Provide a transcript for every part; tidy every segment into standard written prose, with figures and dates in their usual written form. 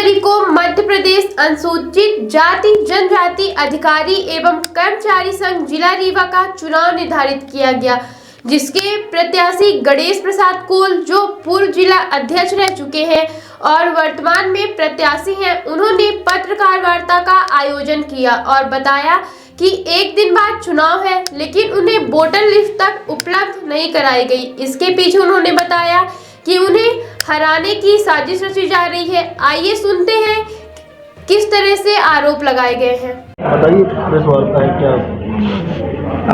जनवरी को मध्य प्रदेश अनुसूचित जाति जनजाति अधिकारी एवं कर्मचारी संघ जिला रीवा का चुनाव निर्धारित किया गया, जिसके प्रत्याशी गणेश प्रसाद कोल, जो पूर्व जिला अध्यक्ष रह चुके हैं और वर्तमान में प्रत्याशी हैं, उन्होंने पत्रकार वार्ता का आयोजन किया और बताया कि एक दिन बाद चुनाव है, लेकिन उन्हें वोटर लिस्ट तक उपलब्ध नहीं कराई गई। इसके पीछे उन्होंने बताया कि उन्हें हराने की साजिश रची जा रही है। आइए सुनते हैं किस तरह से आरोप लगाए गए हैं। बताइए, प्रेस वार्ता है क्या?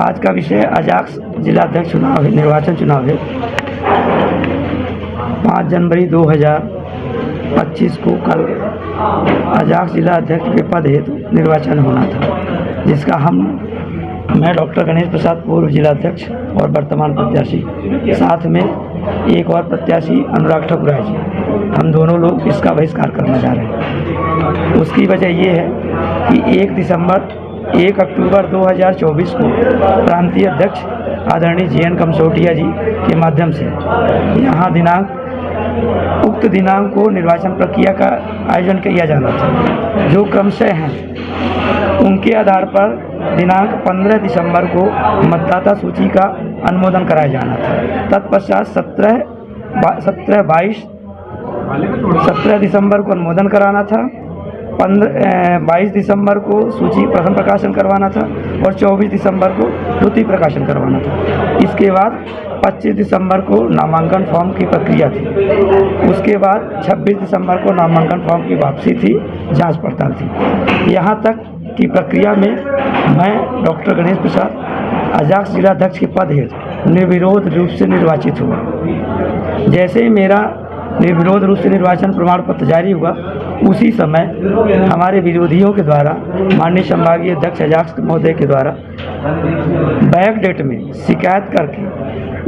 आज का विषय अजाक्स जिला अध्यक्ष चुनाव है, निर्वाचन चुनाव है। 5 जनवरी 2025 को कल अजाक्स जिला अध्यक्ष के पद हेतु निर्वाचन होना था, जिसका मैं डॉक्टर गणेश प्रसाद पूर्व जिला अध्यक्ष और वर्तमान प्रत्याशी, साथ में एक और प्रत्याशी अनुराग ठाकुर जी, हम दोनों लोग इसका बहिष्कार करना चाह रहे हैं। उसकी वजह ये है कि 1 अक्टूबर 2024 को प्रांतीय अध्यक्ष आदरणीय JN कमसोटिया जी के माध्यम से यहाँ उक्त दिनांक को निर्वाचन प्रक्रिया का आयोजन किया जाना था, जो क्रमशः हैं उनके आधार पर दिनांक 15 दिसंबर को मतदाता सूची का अनुमोदन कराया जाना था। तत्पश्चात 17 दिसंबर को अनुमोदन कराना था, 22 दिसंबर को सूची प्रथम प्रकाशन करवाना था और 24 दिसंबर को द्वितीय प्रकाशन करवाना था। इसके बाद 25 दिसंबर को नामांकन फॉर्म की प्रक्रिया थी। उसके बाद 26 दिसंबर को नामांकन फॉर्म की वापसी थी, जांच पड़ताल थी। यहाँ तक की प्रक्रिया में मैं डॉक्टर गणेश प्रसाद अजाक्स जिला अध्यक्ष के पद हेतु निर्विरोध रूप से निर्वाचित हुआ। जैसे ही मेरा निर्विरोध रूप से निर्वाचन प्रमाण पत्र जारी हुआ, उसी समय हमारे विरोधियों के द्वारा माननीय संभागीय अध्यक्ष अजाक्स महोदय के द्वारा बैक डेट में शिकायत करके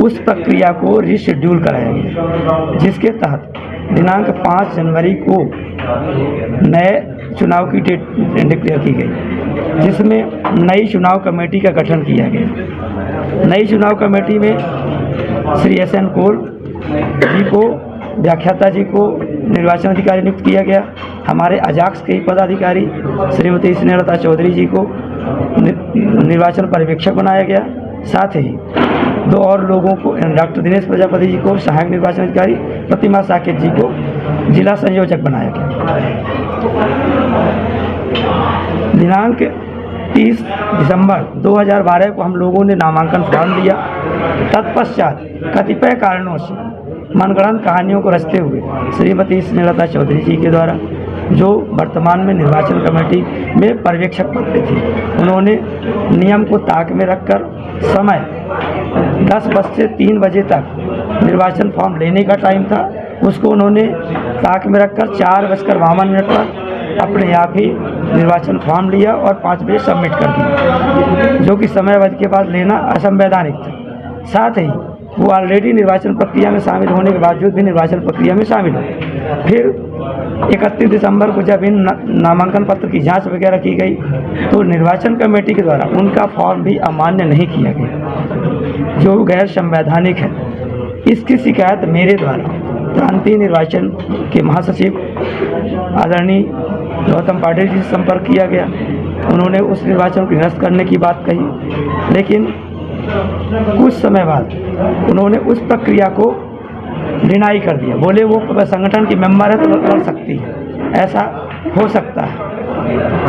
उस प्रक्रिया को रीशेड्यूल कराया गया, जिसके तहत दिनांक 5 जनवरी को नए चुनाव की डेट डिक्लेयर की गई, जिसमें नई चुनाव कमेटी का गठन किया गया। नई चुनाव कमेटी में श्री SN कोल जी को, व्याख्याता जी को निर्वाचन अधिकारी नियुक्त किया गया। हमारे अजाक्स के पदाधिकारी श्रीमती स्नेहलता चौधरी जी को निर्वाचन पर्यवेक्षक बनाया गया। साथ ही 2 और लोगों को, डॉक्टर दिनेश प्रजापति जी को सहायक निर्वाचन अधिकारी, प्रतिमा साकेत जी को जिला संयोजक बनाया गया। दिनांक 30 दिसंबर 2012 को हम लोगों ने नामांकन फॉर्म लिया। तत्पश्चात कतिपय कारणों से मनगढ़ंत कहानियों को रचते हुए श्रीमती स्नेहलता चौधरी जी के द्वारा, जो वर्तमान में निर्वाचन कमेटी में पर्यवेक्षक पद पे थी, उन्होंने नियम को ताक में रखकर समय 10 बजे से 3 बजे तक निर्वाचन फॉर्म लेने का टाइम था, उसको उन्होंने ताक में रखकर 4:52 पर अपने आप ही निर्वाचन फॉर्म लिया और 5 बजे सबमिट कर दिया, जो कि समय अवधि के बाद लेना असंवैधानिक था। साथ ही वो ऑलरेडी निर्वाचन प्रक्रिया में शामिल होने के बावजूद भी निर्वाचन प्रक्रिया में शामिल हो। फिर 31 दिसंबर को जब इन नामांकन पत्र की जांच वगैरह की गई, तो निर्वाचन कमेटी के द्वारा उनका फॉर्म भी अमान्य नहीं किया गया, जो गैर संवैधानिक है। इसकी शिकायत मेरे द्वारा प्रांतीय निर्वाचन के महासचिव आदरणीय गौतम पाटिल जी से संपर्क किया गया। उन्होंने उस निर्वाचन को निरस्त करने की बात कही, लेकिन कुछ समय बाद उन्होंने उस प्रक्रिया को डिनाई कर दिया। बोले वो संगठन की मेंबर है तो लड़ सकती है, ऐसा हो सकता है।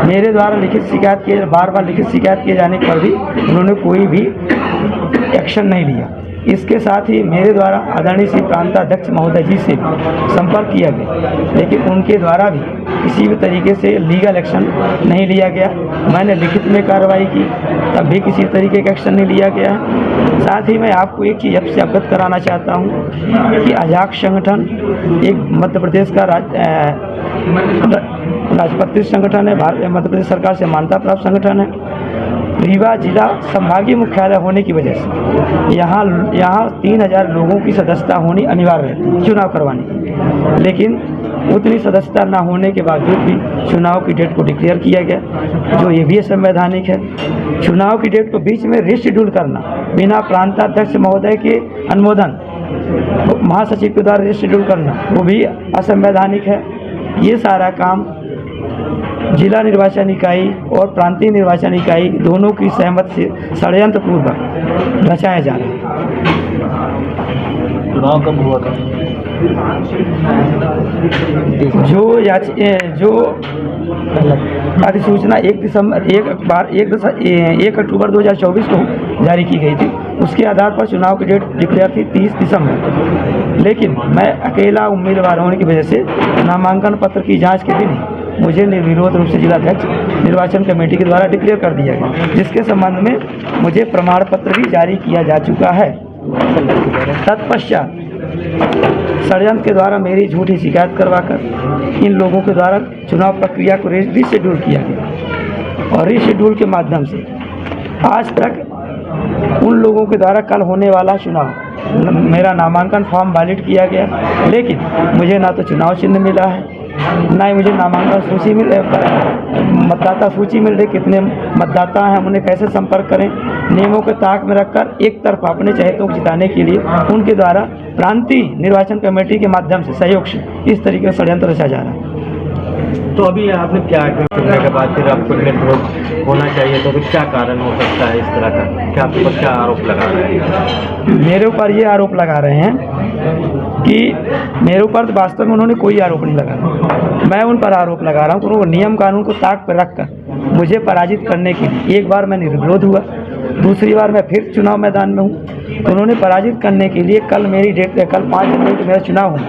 मेरे द्वारा लिखित शिकायत किए, बार लिखित शिकायत किए जाने पर भी उन्होंने कोई भी एक्शन नहीं लिया। इसके साथ ही मेरे द्वारा आदरणीय श्री प्रांताध्यक्ष महोदय जी से संपर्क किया गया, लेकिन उनके द्वारा भी किसी भी तरीके से लीगल एक्शन नहीं लिया गया। मैंने लिखित में कार्रवाई की, तब भी किसी तरीके का एक्शन नहीं लिया गया है। साथ ही मैं आपको एक चीज़ से अवगत कराना चाहता हूँ कि अजाक्स संगठन एक मध्य प्रदेश का राजपत्रित संगठन है, मध्य प्रदेश सरकार से मान्यता प्राप्त संगठन है। रीवा जिला संभागीय मुख्यालय होने की वजह से यहाँ 3000 लोगों की सदस्यता होनी अनिवार्य है चुनाव करवाने की, लेकिन उतनी सदस्यता न होने के बावजूद भी चुनाव की डेट को डिक्लेयर किया गया, जो ये भी असंवैधानिक है। चुनाव की डेट को बीच में रीशेड्यूल करना बिना प्रांताध्यक्ष महोदय के अनुमोदन, महासचिव के द्वारा रीशेड्यूल करना, वो भी असंवैधानिक है। ये सारा काम जिला निर्वाचन इकाई और प्रांतीय निर्वाचन इकाई दोनों की सहमति से षड्यंत्र पूर्वक रचाया जा रहा है। चुनाव कब हुआ था? जो अधिसूचना 1 अक्टूबर 2024 को जारी की गई थी, उसके आधार पर चुनाव की डेट डिक्लेयर थी 30 दिसंबर। लेकिन मैं अकेला उम्मीदवार होने की वजह से नामांकन पत्र की जांच के दिन ही मुझे निर्विरोध रूप से जिलाध्यक्ष निर्वाचन कमेटी के द्वारा डिक्लेयर कर दिया गया, जिसके संबंध में मुझे प्रमाण पत्र भी जारी किया जा चुका है। तत्पश्चात षड्यंत्र के द्वारा मेरी झूठी शिकायत करवाकर इन लोगों के द्वारा चुनाव प्रक्रिया को रीशेड्यूल किया गया और रीशेड्यूल के माध्यम से आज तक उन लोगों के द्वारा कल होने वाला चुनाव मेरा नामांकन फॉर्म वैलिड किया गया, लेकिन मुझे ना तो चुनाव चिन्ह मिला है, ना ही मुझे नामांकन सूची मतदाता सूची मिल रही। कितने मतदाता हैं, हम उन्हें कैसे संपर्क करें, नियमों के ताक में रखकर एक तरफ अपने चहेतों को जिताने के लिए उनके द्वारा प्रांतीय निर्वाचन कमेटी के माध्यम से सहयोग से इस तरीके से षड्यंत्र रचा जा रहा है। तो अभी आपने क्या सुनने के बाद फिर आपको निर्विरोध होना चाहिए, तो क्या कारण हो सकता है इस तरह का? क्या आपके ऊपर क्या आरोप लगा रहे हैं? मेरे ऊपर ये आरोप लगा रहे हैं कि मेरे ऊपर वास्तव में उन्होंने कोई आरोप नहीं लगाया। मैं उन पर आरोप लगा रहा हूँ कि उन्होंने नियम कानून को ताक पर रखकर मुझे पराजित करने के लिए, एक बार मैं निर्विरोध हुआ, दूसरी बार मैं फिर चुनाव मैदान में हूँ, तो उन्होंने पराजित करने के लिए कल मेरी डेट, कल 5 जनवरी को मेरा चुनाव हुआ,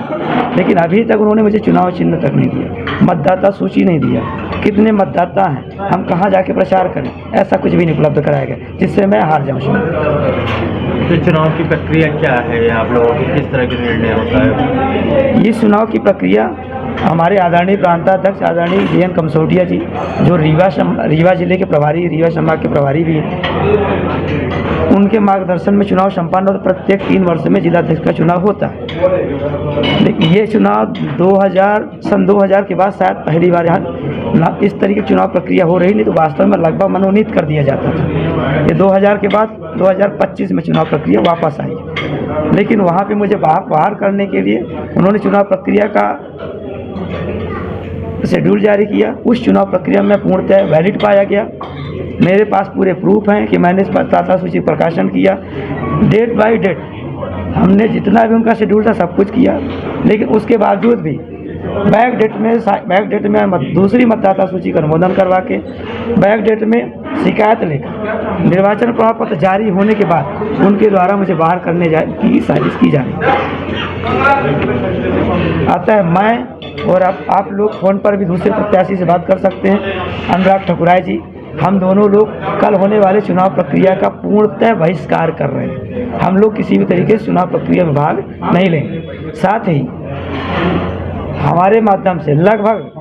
लेकिन अभी तक उन्होंने मुझे चुनाव चिन्ह तक नहीं दिया, मतदाता सूची नहीं दिया, कितने मतदाता हैं, हम कहाँ जाके प्रचार करें, ऐसा कुछ भी नहीं उपलब्ध कराया गया, जिससे मैं हार जाऊँ। तो चुनाव की प्रक्रिया क्या है, आप लोगों की किस तरह के निर्णय होता है? ये चुनाव की प्रक्रिया हमारे आदरणीय प्रांताध्यक्ष आदरणीय JN कमसोटिया जी, जो रीवा जिले के प्रभारी, रीवा संभाग के प्रभारी भी हैं, उनके मार्गदर्शन में चुनाव संपन्न होता। प्रत्येक 3 वर्ष में जिलाध्यक्ष का चुनाव होता है, लेकिन ये चुनाव सन 2000 के बाद शायद पहली बार यहाँ इस तरीके की चुनाव प्रक्रिया हो रही, नहीं तो वास्तव में लगभग मनोनीत कर दिया जाता था। ये 2000 के बाद 2025 में चुनाव प्रक्रिया वापस आई, लेकिन वहाँ पे मुझे बाहर करने के लिए उन्होंने चुनाव प्रक्रिया का शेड्यूल जारी किया। उस चुनाव प्रक्रिया में पूर्णतः वैलिड पाया गया। मेरे पास पूरे प्रूफ हैं कि मैंने इस मतदाता सूची प्रकाशन किया, डेट बाय डेट हमने जितना भी उनका शेड्यूल था सब कुछ किया, लेकिन उसके बावजूद भी बैक डेट में दूसरी मतदाता सूची का अनुमोदन करवा के बैक डेट में शिकायत लेकर निर्वाचन प्रमाण पत्र जारी होने के बाद उनके द्वारा मुझे बाहर करने की साजिश की जा रही अतः मैं और आप लोग फ़ोन पर भी दूसरे प्रत्याशी से बात कर सकते हैं, अनुराग ठकुराय जी, हम दोनों लोग कल होने वाले चुनाव प्रक्रिया का पूर्णतः बहिष्कार कर रहे हैं। हम लोग किसी भी तरीके से चुनाव प्रक्रिया में भाग नहीं लेंगे। साथ ही हमारे माध्यम से लगभग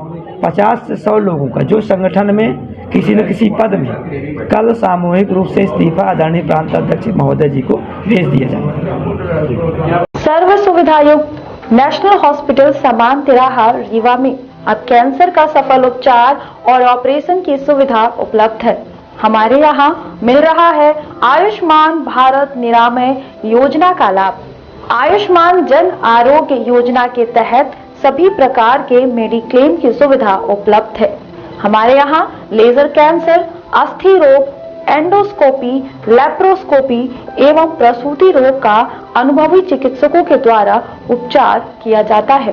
50 से 100 लोगों का जो संगठन में किसी न किसी पद में कल सामूहिक रूप से इस्तीफा आदरणीय प्रांताध्यक्ष महोदय जी को भेज दिया जाए। सर्व सुविधायुक्त नेशनल हॉस्पिटल समान तिराहा रीवा में अब कैंसर का सफल उपचार और ऑपरेशन की सुविधा उपलब्ध है। हमारे यहाँ मिल रहा है आयुष्मान भारत निरामय योजना का लाभ। आयुष्मान जन आरोग्य योजना के तहत सभी प्रकार के मेडिक्लेम की सुविधा उपलब्ध है। हमारे यहाँ लेजर कैंसर, अस्थि रोग, एंडोस्कोपी, लेप्रोस्कोपी एवं प्रसूति रोग का अनुभवी चिकित्सकों के द्वारा उपचार किया जाता है।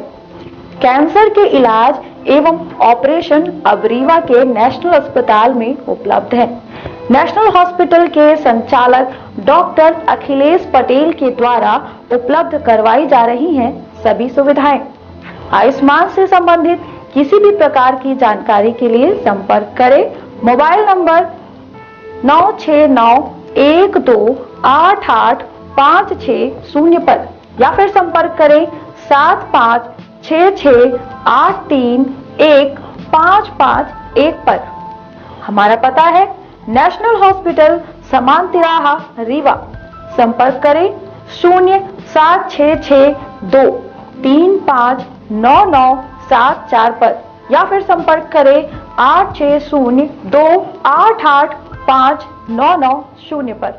कैंसर के इलाज एवं ऑपरेशन अब रीवा के नेशनल अस्पताल में उपलब्ध है। नेशनल हॉस्पिटल के संचालक डॉक्टर अखिलेश पटेल के द्वारा उपलब्ध करवाई जा रही हैं सभी सुविधाएं। आयुष्मान से संबंधित किसी भी प्रकार की जानकारी के लिए संपर्क करें मोबाइल नंबर 9691288560 पर या फिर संपर्क करें 7566831551 पर। हमारा पता है नेशनल हॉस्पिटल समान तिराहा रीवा। संपर्क करें 07662359974 पर या फिर संपर्क करें 8602885990 पर।